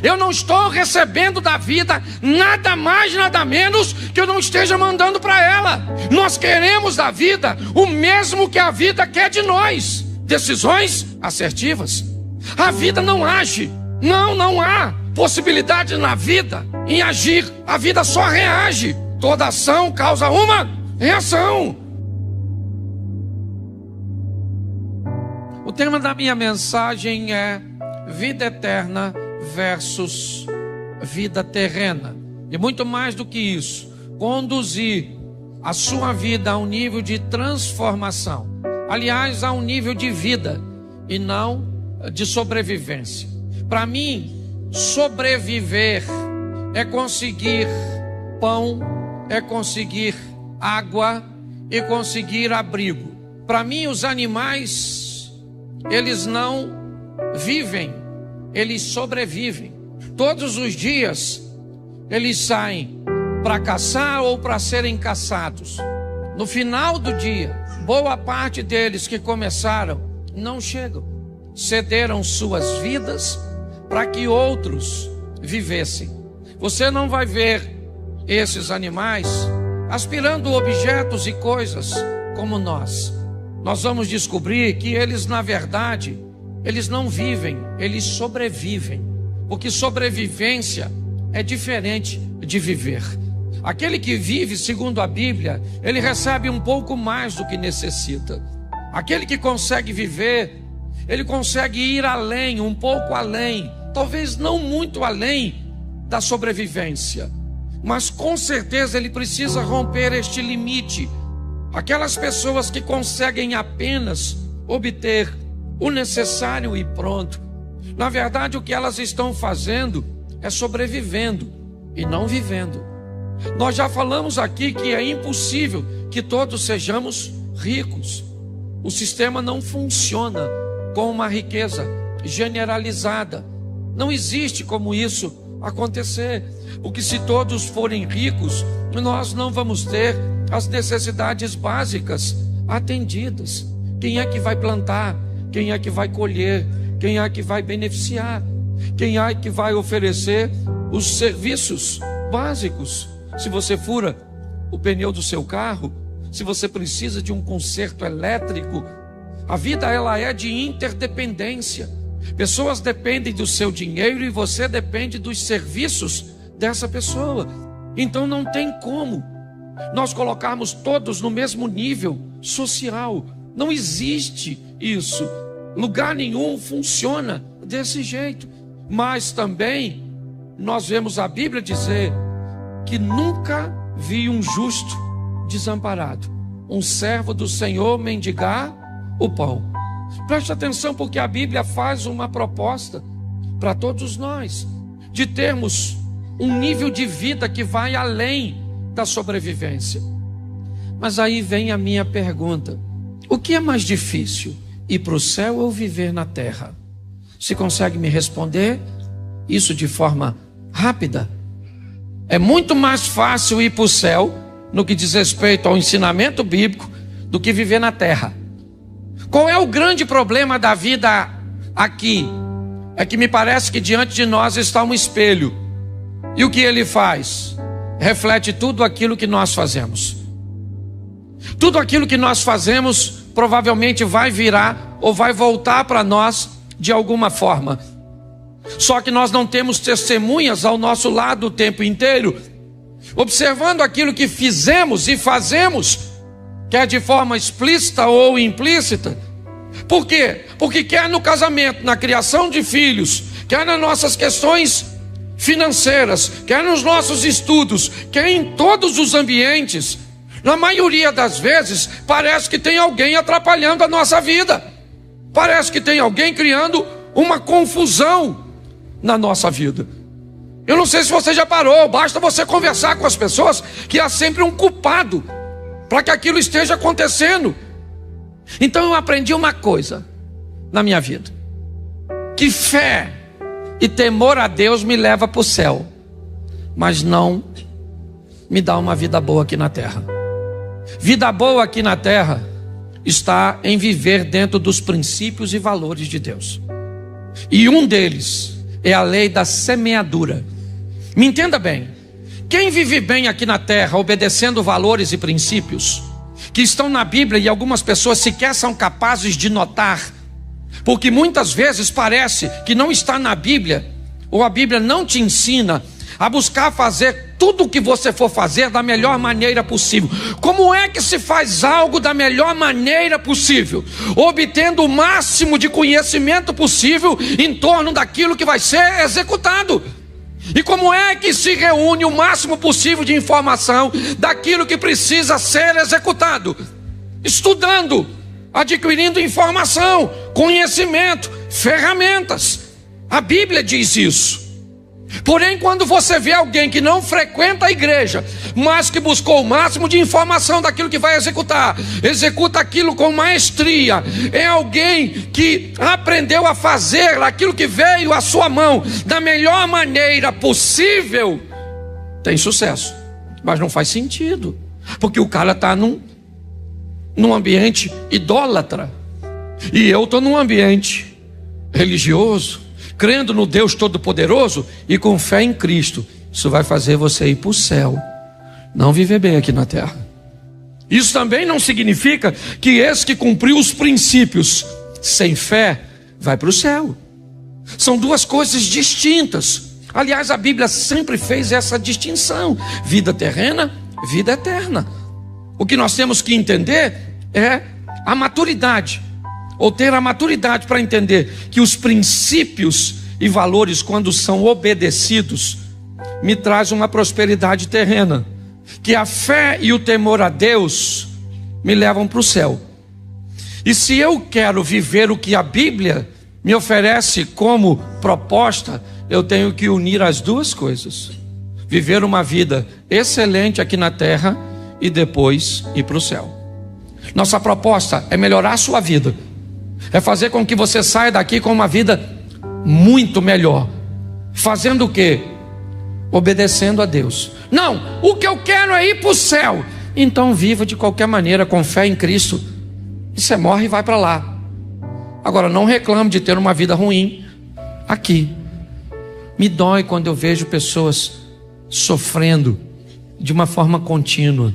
Eu não estou recebendo da vida nada mais, nada menos que eu não esteja mandando para ela. Nós queremos da vida o mesmo que a vida quer de nós. Decisões assertivas. A vida não age. Não há possibilidade na vida em agir. A vida só reage. Toda ação causa uma reação. O tema da minha mensagem é vida eterna versus vida terrena. E muito mais do que isso, conduzir a sua vida a um nível de transformação. Aliás, a um nível de vida e não de sobrevivência. Para mim, sobreviver é conseguir pão, é conseguir água e conseguir abrigo. Para mim, os animais, eles não vivem, eles sobrevivem. Todos os dias, eles saem para caçar ou para serem caçados. No final do dia, boa parte deles que começaram não chegam. Cederam suas vidas para que outros vivessem. Você não vai ver esses animais aspirando objetos e coisas como nós. Nós vamos descobrir que eles, na verdade, eles não vivem, eles sobrevivem. Porque sobrevivência é diferente de viver. Aquele que vive, segundo a Bíblia, ele recebe um pouco mais do que necessita. Aquele que consegue viver, ele consegue ir além, um pouco além, talvez não muito além da sobrevivência, mas com certeza ele precisa romper este limite. Aquelas pessoas que conseguem apenas obter o necessário e pronto, na verdade o que elas estão fazendo é sobrevivendo e não vivendo. Nós já falamos aqui que é impossível que todos sejamos ricos. O sistema não funciona com uma riqueza generalizada. Não existe como isso acontecer. Porque se todos forem ricos, nós não vamos ter as necessidades básicas atendidas. Quem é que vai plantar? Quem é que vai colher? Quem é que vai beneficiar? Quem é que vai oferecer os serviços básicos? Se você fura o pneu do seu carro, se você precisa de um conserto elétrico, a vida ela é de interdependência. Pessoas dependem do seu dinheiro e você depende dos serviços dessa pessoa. Então não tem como nós colocarmos todos no mesmo nível social. Não existe isso. Lugar nenhum funciona desse jeito. Mas também nós vemos a Bíblia dizer que nunca vi um justo desamparado, um servo do Senhor mendigar o pão. Preste atenção, porque a Bíblia faz uma proposta para todos nós, de termos um nível de vida que vai além da sobrevivência. Mas aí vem a minha pergunta: o que é mais difícil, ir para o céu ou viver na terra? Se consegue me responder isso de forma rápida? É muito mais fácil ir para o céu, no que diz respeito ao ensinamento bíblico, do que viver na terra. Qual é o grande problema da vida aqui? É que me parece que diante de nós está um espelho. E o que ele faz? Reflete tudo aquilo que nós fazemos. Tudo aquilo que nós fazemos provavelmente vai virar ou vai voltar para nós de alguma forma. Só que nós não temos testemunhas ao nosso lado o tempo inteiro, observando aquilo que fizemos e fazemos, quer de forma explícita ou implícita. Por quê? Porque quer no casamento, na criação de filhos, quer nas nossas questões financeiras, quer nos nossos estudos, quer em todos os ambientes, na maioria das vezes, parece que tem alguém atrapalhando a nossa vida. Parece que tem alguém criando uma confusão na nossa vida. Eu não sei se você já parou, basta você conversar com as pessoas, que há sempre um culpado para que aquilo esteja acontecendo. Então eu aprendi uma coisa na minha vida, que fé e temor a Deus me leva para o céu, mas não me dá uma vida boa aqui na terra. Vida boa aqui na terra está em viver dentro dos princípios e valores de Deus. E um deles é a lei da semeadura. Me entenda bem. Quem vive bem aqui na terra, obedecendo valores e princípios que estão na Bíblia e algumas pessoas sequer são capazes de notar, porque muitas vezes parece que não está na Bíblia, ou a Bíblia não te ensina a buscar fazer tudo o que você for fazer da melhor maneira possível. Como é que se faz algo da melhor maneira possível? Obtendo o máximo de conhecimento possível em torno daquilo que vai ser executado. E como é que se reúne o máximo possível de informação daquilo que precisa ser executado? Estudando, adquirindo informação, conhecimento, ferramentas. A Bíblia diz isso. Porém, quando você vê alguém que não frequenta a igreja, mas que buscou o máximo de informação daquilo que vai executar, executa aquilo com maestria, é alguém que aprendeu a fazer aquilo que veio à sua mão da melhor maneira possível, tem sucesso. Mas não faz sentido, porque o cara está num ambiente idólatra, e eu estou num ambiente religioso, crendo no Deus Todo-Poderoso e com fé em Cristo. Isso vai fazer você ir para o céu, não viver bem aqui na terra. Isso também não significa que esse que cumpriu os princípios sem fé vai para o céu. São duas coisas distintas. Aliás, a Bíblia sempre fez essa distinção: vida terrena, vida eterna. O que nós temos que entender é a maturidade, ou ter a maturidade para entender que os princípios e valores, quando são obedecidos, me traz uma prosperidade terrena, que a fé e o temor a Deus me levam para o céu. E se eu quero viver o que a Bíblia me oferece como proposta, eu tenho que unir as duas coisas: viver uma vida excelente aqui na terra e depois ir para o céu. Nossa proposta é melhorar a sua vida, é fazer com que você saia daqui com uma vida muito melhor. Fazendo o quê? Obedecendo a Deus. Não, o que eu quero é ir para o céu. Então viva de qualquer maneira, com fé em Cristo, e você morre e vai para lá. Agora, não reclame de ter uma vida ruim aqui. Me dói quando eu vejo pessoas sofrendo de uma forma contínua.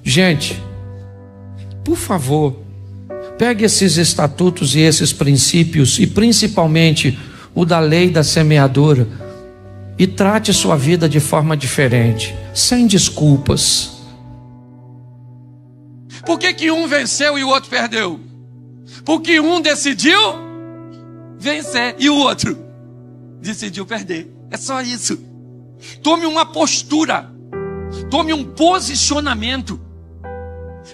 Gente, por favor, pegue esses estatutos e esses princípios, e principalmente o da lei da semeadura, e trate sua vida de forma diferente, sem desculpas. Por que um venceu e o outro perdeu? Porque um decidiu vencer e o outro decidiu perder. É só isso. Tome uma postura, tome um posicionamento.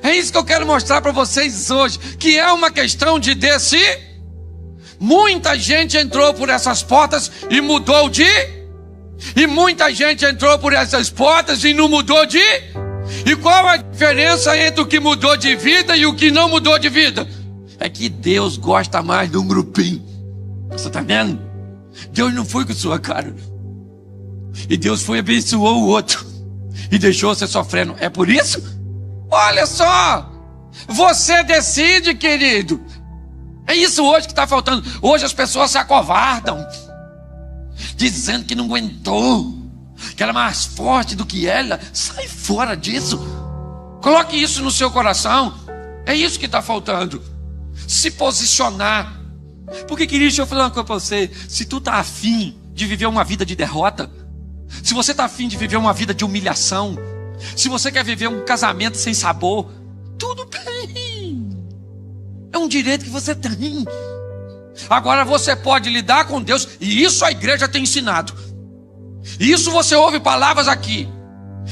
É isso que eu quero mostrar para vocês hoje, que é uma questão de decidir. Muita gente entrou por essas portas e mudou de, e muita gente entrou por essas portas e não mudou de. E qual a diferença entre o que mudou de vida e o que não mudou de vida? É que Deus gosta mais de um grupinho. Você está vendo? Deus não foi com sua cara, e Deus foi e abençoou o outro e deixou você sofrendo. É por isso? Olha só, você decide, querido. É isso hoje que está faltando. Hoje as pessoas se acovardam, dizendo que não aguentou, que era mais forte do que ela. Sai fora disso. Coloque isso no seu coração. É isso que está faltando. Se posicionar. Porque, querido, deixa eu falar uma coisa para você. Se tu está afim de viver uma vida de derrota, se você está afim de viver uma vida de humilhação, se você quer viver um casamento sem sabor, tudo bem, é um direito que você tem. Agora você pode lidar com Deus, e isso a igreja tem ensinado. E isso você ouve palavras aqui,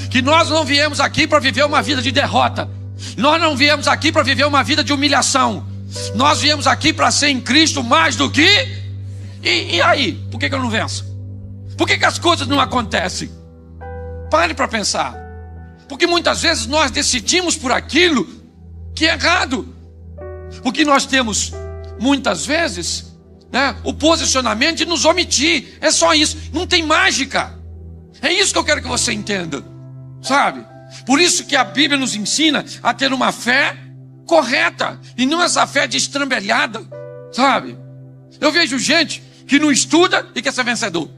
que nós não viemos aqui para viver uma vida de derrota. Nós não viemos aqui para viver uma vida de humilhação. Nós viemos aqui para ser em Cristo mais do que. E aí? Por que eu não venço? Por que as coisas não acontecem? Pare para pensar. Porque muitas vezes nós decidimos por aquilo que é errado. Porque nós temos, muitas vezes, o posicionamento de nos omitir. É só isso, não tem mágica. É isso que eu quero que você entenda, sabe? Por isso que a Bíblia nos ensina a ter uma fé correta, e não essa fé destrambelhada, sabe? Eu vejo gente que não estuda e quer ser vencedor.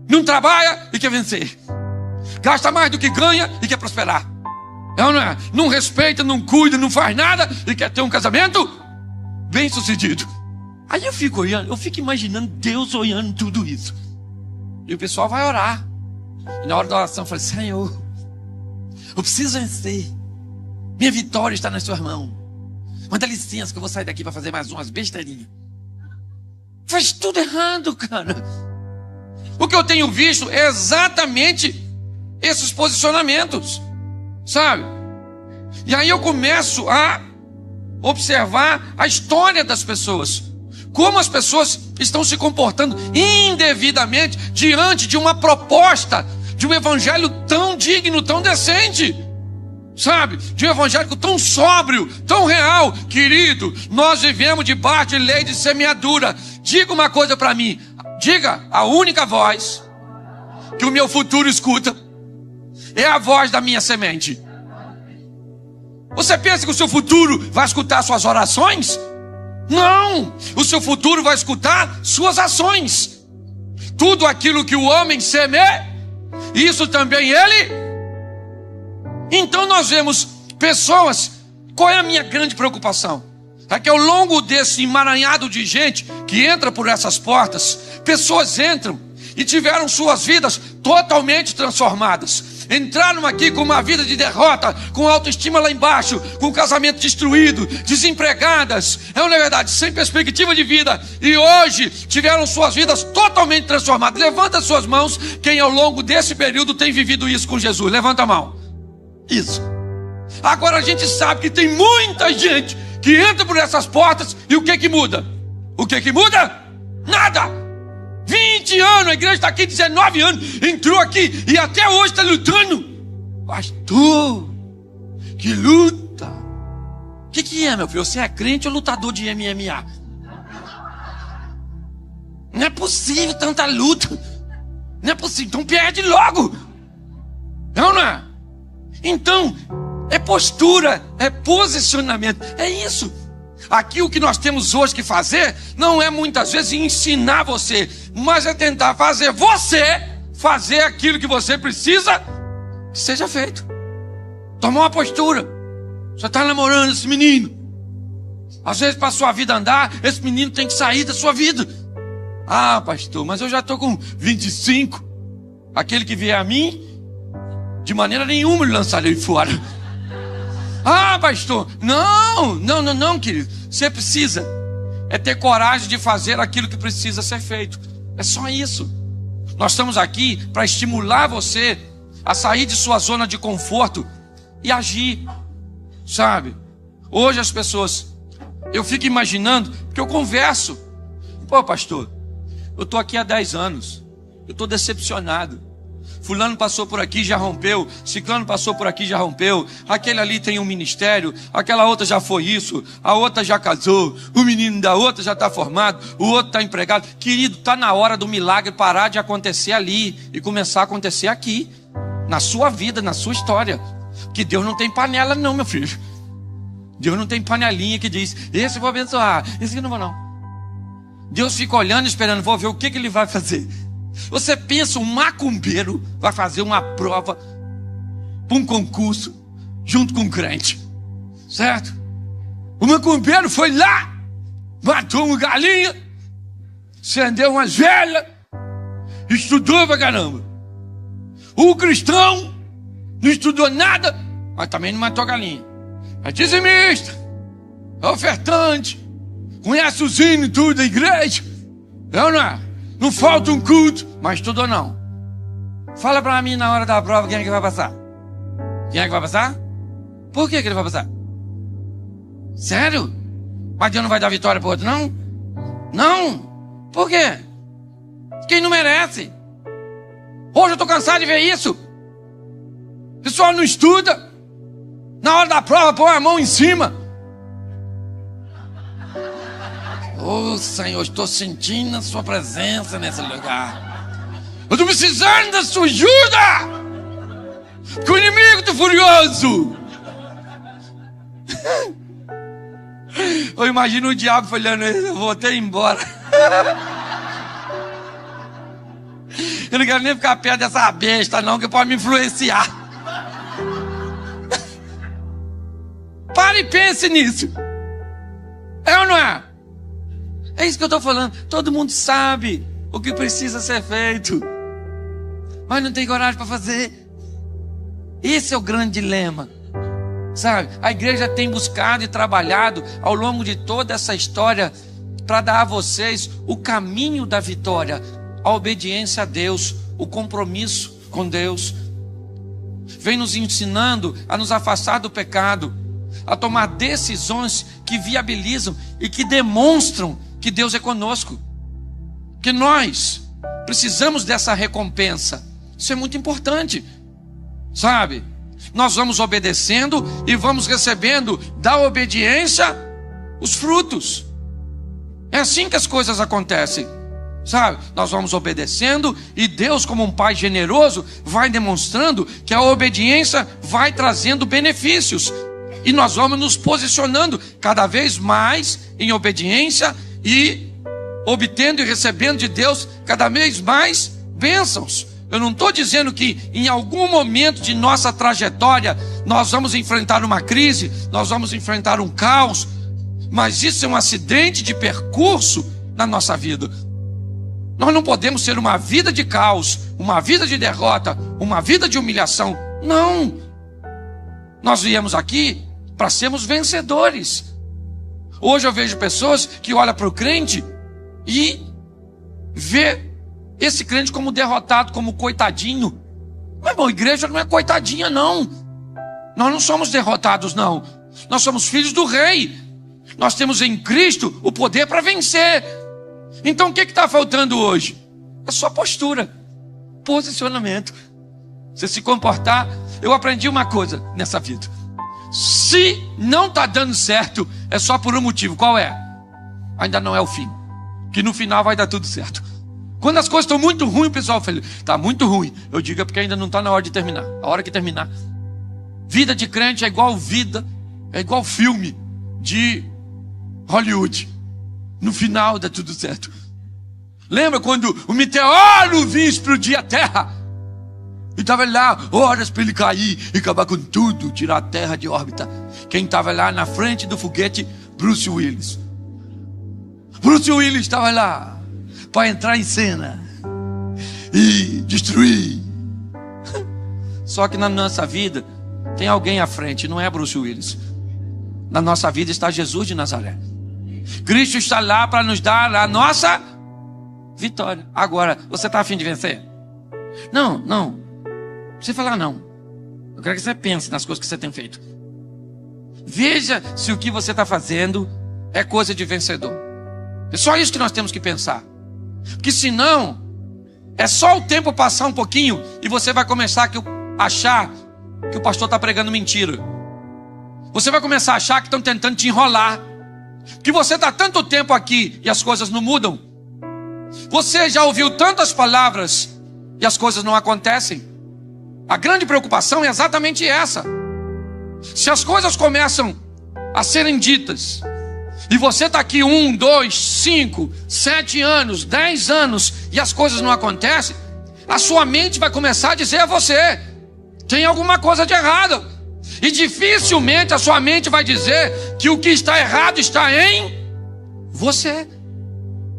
Não trabalha e quer vencer. Gasta mais do que ganha e quer prosperar. É ou não é? Não respeita, não cuida, não faz nada e quer ter um casamento bem sucedido. Aí eu fico olhando, eu fico imaginando Deus olhando tudo isso. E o pessoal vai orar. E na hora da oração eu falei: Senhor, eu preciso vencer. Minha vitória está nas suas mãos. Mas dá licença que eu vou sair daqui para fazer mais umas besteirinhas. Faz tudo errado, cara. O que eu tenho visto é exatamente esses posicionamentos, sabe? E aí eu começo a observar a história das pessoas. Como as pessoas estão se comportando indevidamente diante de uma proposta de um evangelho tão digno, tão decente, sabe? De um evangelho tão sóbrio, tão real. Querido, nós vivemos debaixo de lei de semeadura. Diga uma coisa para mim. Diga: a única voz que o meu futuro escuta é a voz da minha semente. Você pensa que o seu futuro vai escutar suas orações? Não! O seu futuro vai escutar suas ações. Tudo aquilo que o homem semeia, isso também ele. Então nós vemos pessoas. Qual é a minha grande preocupação? É que ao longo desse emaranhado de gente que entra por essas portas, pessoas entram e tiveram suas vidas totalmente transformadas. Entraram aqui com uma vida de derrota, com autoestima lá embaixo, com casamento destruído, desempregadas, não é verdade, sem perspectiva de vida. E hoje tiveram suas vidas totalmente transformadas. Levanta suas mãos quem ao longo desse período tem vivido isso com Jesus. Levanta a mão. Isso. Agora a gente sabe que tem muita gente que entra por essas portas e o que que muda? O que que muda? Nada! 20 anos, a igreja está aqui 19 anos, entrou aqui e até hoje está lutando. Pastor, que luta! O que é, meu filho? Você é crente ou lutador de MMA? Não é possível tanta luta. Não é possível, então perde logo. Não é? Então, é postura, é posicionamento, é isso. Aqui o que nós temos hoje que fazer não é muitas vezes ensinar você, mas é tentar fazer você fazer aquilo que você precisa que seja feito. Tomar uma postura. Você está namorando esse menino, às vezes para a sua vida andar, esse menino tem que sair da sua vida. Ah, pastor, mas eu já estou com 25. Aquele que vier a mim, de maneira nenhuma lhe lançarei fora. Ah, pastor, não, querido. Você precisa ter coragem de fazer aquilo que precisa ser feito. É só isso. Nós estamos aqui para estimular você a sair de sua zona de conforto e agir, sabe? Hoje as pessoas, eu fico imaginando, porque eu converso. Pô, pastor, eu estou aqui há 10 anos, eu estou decepcionado. Fulano passou por aqui, já rompeu. Ciclano passou por aqui, já rompeu. Aquele ali tem um ministério. Aquela outra já foi isso. A outra já casou. O menino da outra já está formado. O outro está empregado. Querido, está na hora do milagre parar de acontecer ali e começar a acontecer aqui, na sua vida, na sua história. Que Deus não tem panela não, meu filho. Deus não tem panelinha que diz: esse eu vou abençoar, esse aqui não vou não. Deus fica olhando, esperando, vou ver o que ele vai fazer. Você pensa, um macumbeiro vai fazer uma prova para um concurso junto com um crente, certo? O macumbeiro foi lá, matou uma galinha, acendeu umas velas, estudou pra caramba. O cristão não estudou nada, mas também não matou a galinha. É dizimista, é ofertante, conhece os hinos e tudo da igreja, não é? Não falta um culto, mas estudou não. Fala pra mim na hora da prova quem é que vai passar. Quem é que vai passar? Por que ele vai passar? Sério? Mas Deus não vai dar vitória pro outro, não? Não. Por quê? Quem não merece. Hoje eu tô cansado de ver isso. O pessoal não estuda. Na hora da prova põe a mão em cima. Oh, Senhor, estou sentindo a sua presença nesse lugar. Eu estou precisando da sua ajuda. Porque o inimigo está furioso. Eu imagino o diabo falando: eu vou até embora. Eu não quero nem ficar perto dessa besta, não, que pode me influenciar. Pare e pense nisso. É ou não é? É isso que eu estou falando. Todo mundo sabe o que precisa ser feito, mas não tem coragem para fazer. Esse é o grande dilema, sabe? A igreja tem buscado e trabalhado ao longo de toda essa história para dar a vocês o caminho da vitória, a obediência a Deus, o compromisso com Deus. Vem nos ensinando a nos afastar do pecado, a tomar decisões que viabilizam e que demonstram que Deus é conosco, que nós precisamos dessa recompensa. Isso é muito importante, sabe? Nós vamos obedecendo e vamos recebendo da obediência os frutos. É assim que as coisas acontecem, sabe? Nós vamos obedecendo e Deus, como um pai generoso, vai demonstrando que a obediência vai trazendo benefícios. E nós vamos nos posicionando cada vez mais em obediência e obtendo e recebendo de Deus cada vez mais bênçãos. Eu não estou dizendo que em algum momento de nossa trajetória nós vamos enfrentar uma crise, nós vamos enfrentar um caos, mas isso é um acidente de percurso na nossa vida. Nós não podemos ser uma vida de caos, uma vida de derrota, uma vida de humilhação. Não! Nós viemos aqui para sermos vencedores. Hoje eu vejo pessoas que olham para o crente e vê esse crente como derrotado, como coitadinho. Mas, irmão, a igreja não é coitadinha, não. Nós não somos derrotados, não. Nós somos filhos do rei. Nós temos em Cristo o poder para vencer. Então o que está faltando hoje? É só postura, posicionamento. Você se comportar. Eu aprendi uma coisa nessa vida: se não está dando certo, é só por um motivo. Qual é? Ainda não é o fim. Que no final vai dar tudo certo. Quando as coisas estão muito ruins, o pessoal fala: está muito ruim. Eu digo: é porque ainda não está na hora de terminar. A hora que terminar. Vida de crente é igual filme de Hollywood. No final dá tudo certo. Lembra quando o meteoro vinha explodir a terra? E estava lá horas para ele cair e acabar com tudo, tirar a terra de órbita. Quem estava lá na frente do foguete? Bruce Willis. Bruce Willis estava lá para entrar em cena e destruir. Só que na nossa vida tem alguém à frente, não é Bruce Willis. Na nossa vida está Jesus de Nazaré. Cristo está lá para nos dar a nossa vitória. Agora, você está a fim de vencer? Não. Você falar não. Eu quero que você pense nas coisas que você tem feito. Veja se o que você está fazendo é coisa de vencedor. É só isso que nós temos que pensar. Porque senão, é só o tempo passar um pouquinho e você vai começar a achar que o pastor está pregando mentira. Você vai começar a achar que estão tentando te enrolar. Que você está tanto tempo aqui e as coisas não mudam. Você já ouviu tantas palavras e as coisas não acontecem. A grande preocupação é exatamente essa. Se as coisas começam a serem ditas e você está aqui 1, 2, 5, 7 anos, 10 anos e as coisas não acontecem, a sua mente vai começar a dizer a você: tem alguma coisa de errado. E dificilmente a sua mente vai dizer que o que está errado está em você.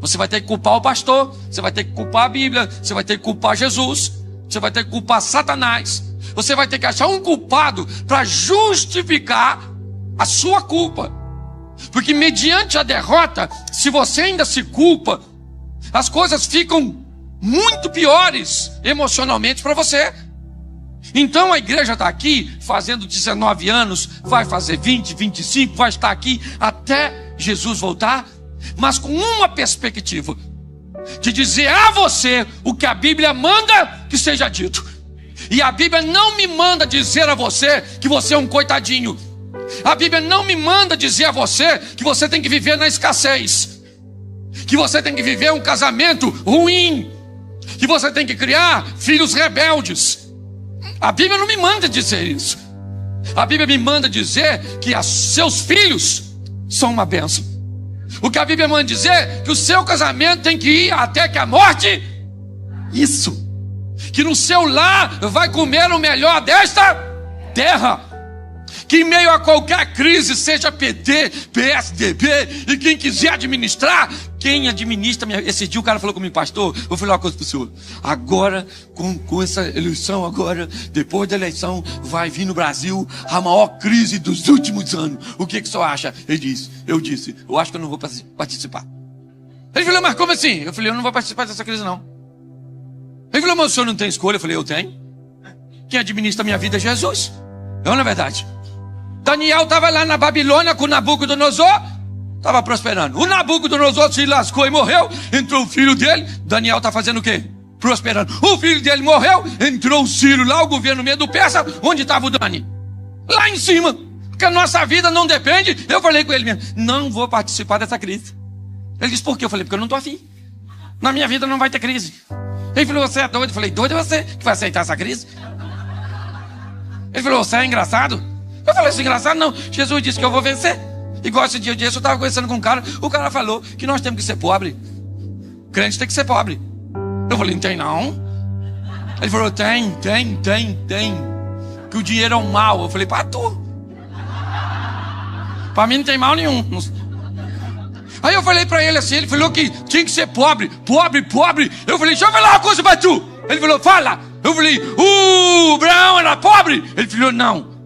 Você vai ter que culpar o pastor, você vai ter que culpar a Bíblia, você vai ter que culpar Jesus, você vai ter que culpar Satanás. Você vai ter que achar um culpado para justificar a sua culpa. Porque mediante a derrota, se você ainda se culpa, as coisas ficam muito piores emocionalmente para você. Então a igreja está aqui fazendo 19 anos, vai fazer 20, 25, vai estar aqui até Jesus voltar, mas com uma perspectiva de dizer a você o que a Bíblia manda que seja dito. E a Bíblia não me manda dizer a você que você é um coitadinho. A Bíblia não me manda dizer a você que você tem que viver na escassez, que você tem que viver um casamento ruim, que você tem que criar filhos rebeldes. A Bíblia não me manda dizer isso. A Bíblia me manda dizer que seus filhos são uma bênção. O que a Bíblia manda dizer é que o seu casamento tem que ir até que a morte. Isso. que no seu lar vai comer o melhor desta terra. Que em meio a qualquer crise, seja PT, PSDB, e quem quiser administrar, quem administra, esse dia o cara falou comigo, pastor, vou falar uma coisa para o senhor, agora, com essa eleição agora, depois da eleição, vai vir no Brasil a maior crise dos últimos anos, o que o senhor acha? Eu disse, eu acho que eu não vou participar. Ele falou, mas como assim? Eu falei, eu não vou participar dessa crise não. Ele falou, mas o senhor não tem escolha? Eu falei, eu tenho. Quem administra a minha vida é Jesus. Não é verdade? Daniel estava lá na Babilônia com Nabucodonosor, estava prosperando. O Nabucodonosor se lascou e morreu, entrou o filho dele, Daniel está fazendo o quê? Prosperando. O filho dele morreu, entrou o Ciro lá, o governo Medo Persa, onde estava o Dani? Lá em cima, porque a nossa vida não depende. Eu falei com ele mesmo, não vou participar dessa crise. Ele disse, por quê? Eu falei, porque eu não estou afim. Na minha vida não vai ter crise. Ele falou, você é doido? Eu falei, doido é você que vai aceitar essa crise? Ele falou, você é engraçado? Eu falei, isso é engraçado não. Jesus disse que eu vou vencer. Igual esse dia eu estava conversando com um cara. O cara falou que nós temos que ser pobre. Crente tem que ser pobre. Eu falei, não tem não. Ele falou, tem. Que o dinheiro é um mal. Eu falei, para tu. Para mim não tem mal nenhum. Aí eu falei para ele assim, ele falou que tinha que ser pobre. Eu falei, deixa eu falar uma coisa para tu. Ele falou, fala. Eu falei, o Abraão era pobre? Ele falou, não.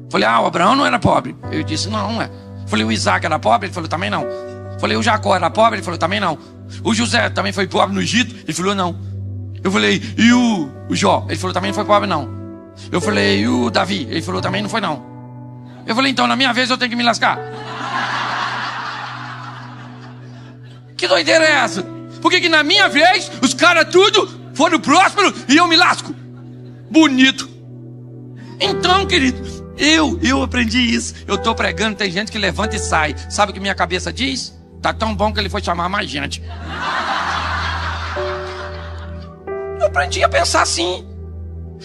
Eu falei, o Abraão não era pobre. Eu disse, não é. Eu falei, o Isaac era pobre? Ele falou, também não. Eu falei, o Jacó era pobre? Ele falou, também não. O José também foi pobre no Egito? Ele falou, não. Eu falei, e o Jó? Ele falou, também não foi pobre, não. Eu falei, e o Davi? Ele falou, também não foi, não. Eu falei, então, na minha vez eu tenho que me lascar. Que doideira é essa? Por que na minha vez os caras tudo foram prósperos e eu me lasco? Bonito. Então, querido, eu aprendi isso. Eu estou pregando, tem gente que levanta e sai. Sabe o que minha cabeça diz? Tá tão bom que ele foi chamar mais gente. Eu aprendi a pensar assim.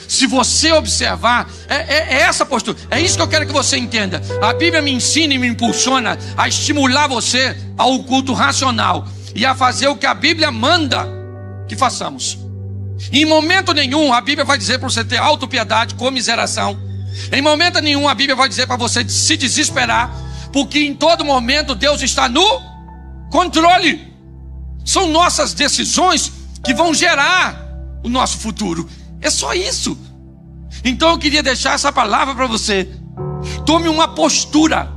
Se você observar, é essa postura. É isso que eu quero que você entenda. A Bíblia me ensina e me impulsiona a estimular você ao culto racional e a fazer o que a Bíblia manda que façamos. Em momento nenhum a Bíblia vai dizer para você ter autopiedade, comiseração. Em momento nenhum a Bíblia vai dizer para você se desesperar, porque em todo momento Deus está no controle. São nossas decisões que vão gerar o nosso futuro. É só isso. Então eu queria deixar essa palavra para você. Tome uma postura,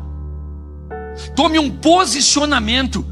tome um posicionamento